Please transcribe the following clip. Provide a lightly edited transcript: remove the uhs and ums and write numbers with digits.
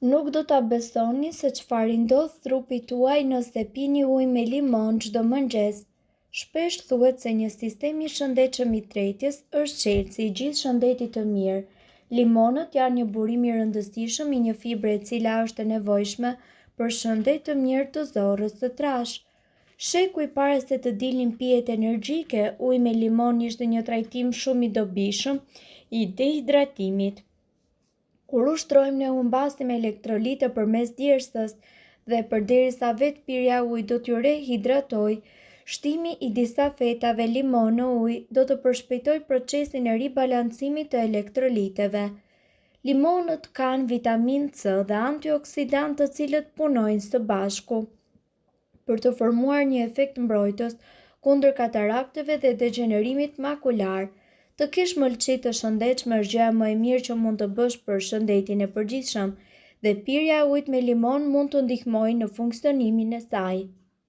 Nuk do ta besoni se çfarë i ndodh trupit tuaj nëse pini ujë me limon çdo mëngjes. Shpesh thuhet se një sistem i shëndetshëm i tretjes është çelësi i gjithë shëndetit të mirë. Limonët janë një burim i rëndësishëm i një fibre e cila është e nevojshme për shëndet të mirë të zorrës së trashë. Sheku i parë se të dilnin pijet energjike, uji me limon ishte një trajtim shumë i dobishëm i dehidratimit. Kur ushtrojmë ne humbasim elektrolitë përmes djersës dhe përderisa vetë pirja ujit do t'ju rehidratoj, shtimi i disa fetave limon në ujë do të përshpejtojë procesin e ribalancimit të elektroliteve. Limonët kanë vitaminë C dhe antioksidantë të cilët punojnë së bashku për të formuar një efekt mbrojtës kundër katarakteve dhe degenerimit makular. Të kesh mëlçi të shëndetshme është gjëja më e mirë që mund të bësh për shëndetin e përgjithshëm dhe pirja e ujit me limon mund të ndihmojë në funksionimin e saj.